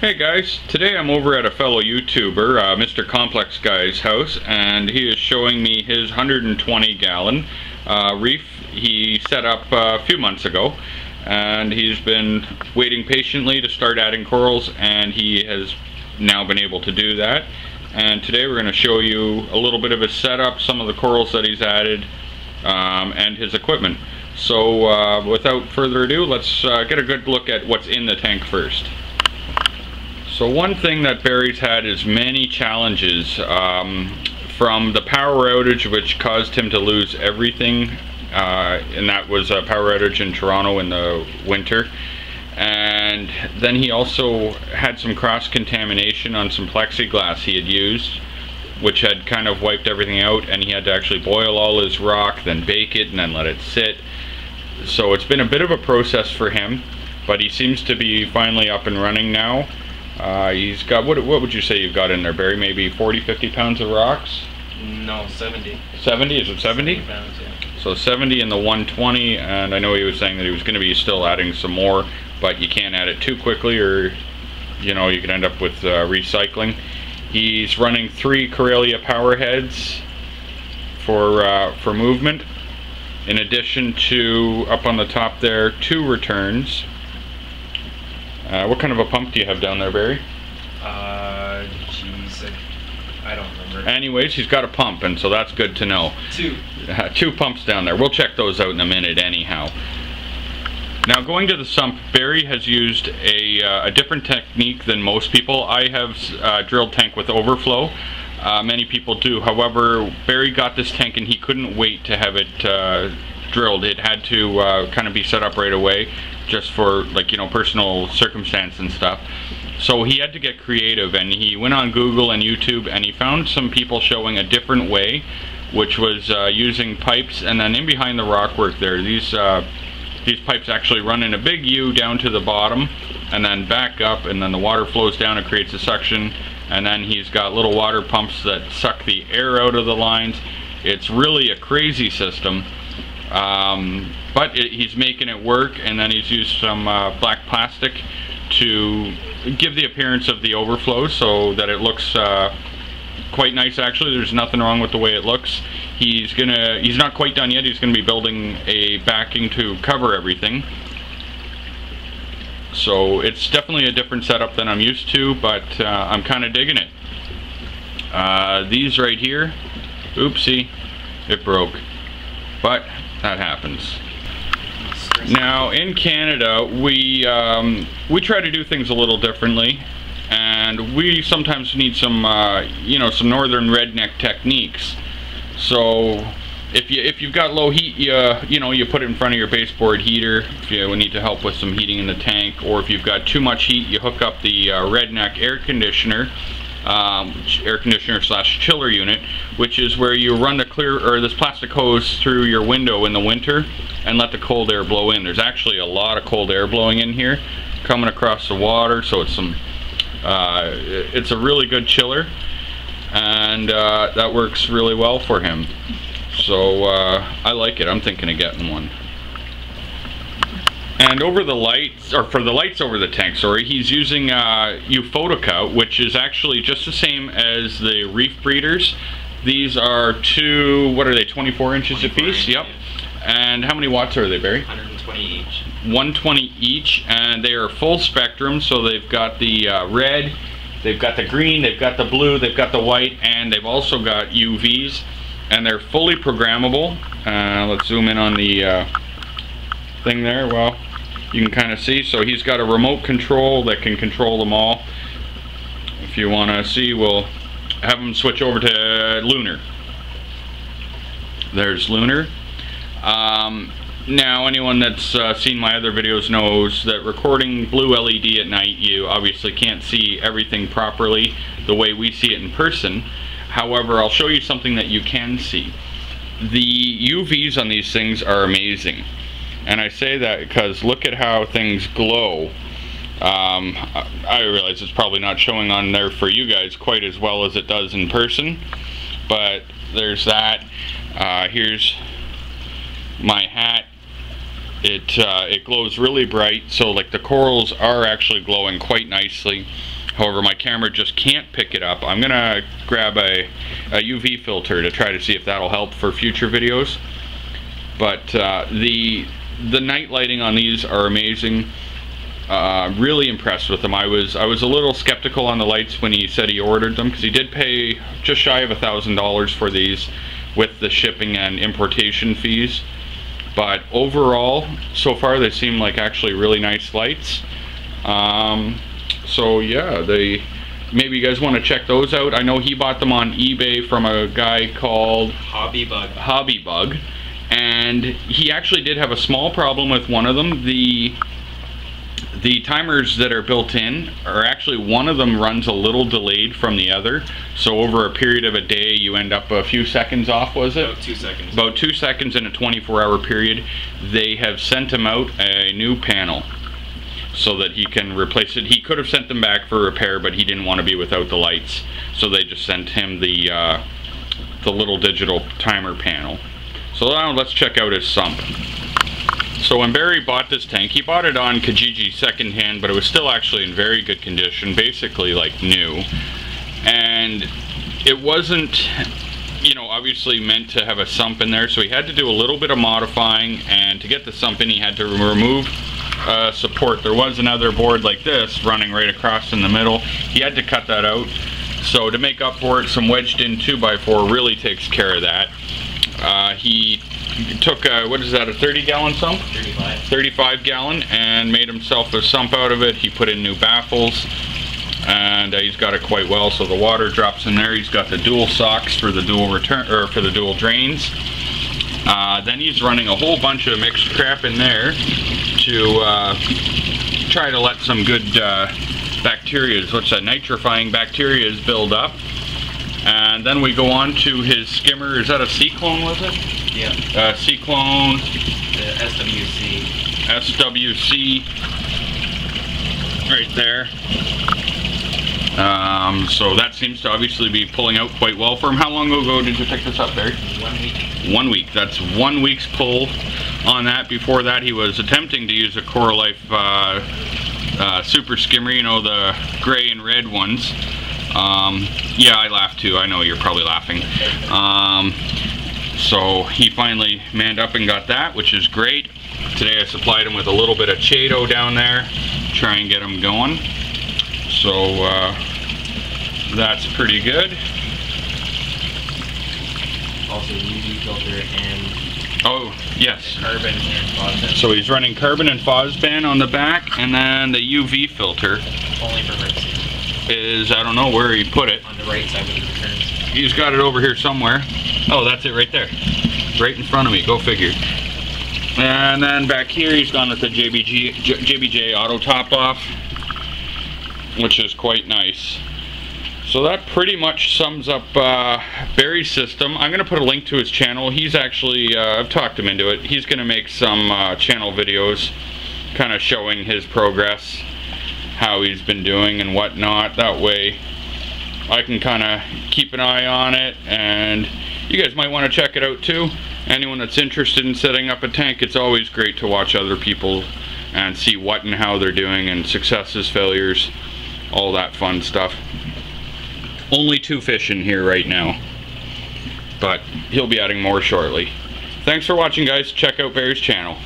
Hey guys, today I'm over at a fellow YouTuber, Mr. Complex Guy's house, and he is showing me his 120 gallon reef he set up a few months ago, and he's been waiting patiently to start adding corals, and he has now been able to do that. And today we're going to show you a little bit of his setup, some of the corals that he's added, and his equipment. So without further ado, let's get a good look at what's in the tank first. So one thing that Barry's had is many challenges, from the power outage which caused him to lose everything, and that was a power outage in Toronto in the winter. And then he also had some cross-contamination on some plexiglass he had used, which had kind of wiped everything out, and he had to actually boil all his rock, then bake it, and then let it sit. So it's been a bit of a process for him, but he seems to be finally up and running now. He's got, what would you say you've got in there, Barry? Maybe 40-50 pounds of rocks? No, 70. 70? Is it 70? 70 pounds, yeah. So 70 in the 120, and I know he was saying that he was going to be still adding some more, but you can't add it too quickly, or you know, you could end up with recycling. He's running 3 Corellia power heads for movement, in addition to, up on the top there, 2 returns. What kind of a pump do you have down there, Barry? Jeez, I don't remember. Anyways, he's got a pump, and so that's good to know. 2. 2 pumps down there. We'll check those out in a minute anyhow. Now, going to the sump, Barry has used a different technique than most people. I have drilled tank with overflow. Many people do. However, Barry got this tank and he couldn't wait to have it drilled. It had to kind of be set up right away, just for, like, you know, personal circumstance and stuff. So he had to get creative, and he went on Google and YouTube, and he found some people showing a different way, which was using pipes, and then in behind the rockwork there, these pipes actually run in a big U down to the bottom, and then back up, and then the water flows down and creates a suction, and then he's got little water pumps that suck the air out of the lines. It's really a crazy system. But he's making it work, and then he's used some black plastic to give the appearance of the overflow so that it looks quite nice. Actually, there's nothing wrong with the way it looks. He's not quite done yet. He's gonna be building a backing to cover everything. So it's definitely a different setup than I'm used to, but I'm kind of digging it. These right here, oopsie, it broke, but that happens. Now in Canada, we try to do things a little differently, and we sometimes need some you know, some northern redneck techniques. So if you've got low heat, you know, you put it in front of your baseboard heater if you need to help with some heating in the tank, or if you've got too much heat, you hook up the redneck air conditioner slash chiller unit, which is where you run this plastic hose through your window in the winter and let the cold air blow in. There's actually a lot of cold air blowing in here, coming across the water, so it's it's a really good chiller, and that works really well for him. So I like it. I'm thinking of getting one. And over the lights, or for the lights over the tank, sorry, he's using Euphotica, which is actually just the same as the Reef breeders. These are 24 inches a piece? Yep. And how many watts are they, Barry? 120 each. 120 each, and they are full spectrum, so they've got the red, they've got the green, they've got the blue, they've got the white, and they've also got UVs, and they're fully programmable. Let's zoom in on the thing there. Well, you can kind of see, so he's got a remote control that can control them all. If you want to see, we'll have him switch over to lunar. There's lunar. Now anyone that's seen my other videos knows that recording blue LED at night, you obviously can't see everything properly the way we see it in person. However, I'll show you something that you can see. The UVs on these things are amazing. And I say that because look at how things glow. I realize it's probably not showing on there for you guys quite as well as it does in person, but there's that. Here's my hat. It glows really bright, so like the corals are actually glowing quite nicely. However, my camera just can't pick it up. I'm gonna grab a UV filter to try to see if that'll help for future videos. But the night lighting on these are amazing. Really impressed with them. I was a little skeptical on the lights when he said he ordered them, because he did pay just shy of $1,000 for these with the shipping and importation fees. But overall, so far they seem like actually really nice lights. So yeah, maybe you guys want to check those out. I know he bought them on eBay from a guy called Hobbybug, and he actually did have a small problem with one of them. The timers that are built in are actually, one of them runs a little delayed from the other, so over a period of a day you end up a few seconds off, was it? About 2 seconds. About 2 seconds in a 24-hour period. They have sent him out a new panel so that he can replace it. He could have sent them back for repair, but he didn't want to be without the lights, so they just sent him the little digital timer panel. So now let's check out his sump. So when Barry bought this tank, he bought it on Kijiji secondhand, but it was still actually in very good condition, basically like new. And it wasn't, you know, obviously meant to have a sump in there, so he had to do a little bit of modifying, and to get the sump in he had to remove support. There was another board like this running right across in the middle. He had to cut that out. So to make up for it, some wedged in 2x4 really takes care of that. He took what is that, a 30-gallon sump? 35 gallon, and made himself a sump out of it. He put in new baffles, and he's got it quite well, so the water drops in there. He's got the dual socks for the dual return, or for the dual drains. Then he's running a whole bunch of mixed crap in there to try to let some good bacteria, what's that, nitrifying bacteria build up. And then we go on to his skimmer. Is that a Cyclone, was it? Yeah. Cyclone. The SWC. SWC. Right there. So that seems to obviously be pulling out quite well for him. How long ago did you pick this up, Barry? 1 week. 1 week. That's 1 week's pull on that. Before that, he was attempting to use a Coralife Super Skimmer, you know, the gray and red ones. Yeah, I laughed too. I know you're probably laughing. So he finally manned up and got that, which is great. Today I supplied him with a little bit of Chato down there, try and get him going. So that's pretty good. Also UV filter and oh yes, carbon and phosphate. So he's running carbon and phosphate on the back, and then the UV filter Only for red season. Is, I don't know where he put it. On the right side with the returns. He's got it over here somewhere. Oh, that's it right there. Right in front of me, go figure. And then back here he's gone with the JBJ auto top off, which is quite nice. So that pretty much sums up Barry's system. I'm going to put a link to his channel. He's actually, I've talked him into it. He's going to make some channel videos kind of showing his progress, how he's been doing and whatnot. That way I can kind of keep an eye on it, and you guys might want to check it out too. Anyone that's interested in setting up a tank, it's always great to watch other people and see what and how they're doing, and successes, failures, all that fun stuff. Only 2 fish in here right now, but he'll be adding more shortly. Thanks for watching, guys. Check out Barry's channel.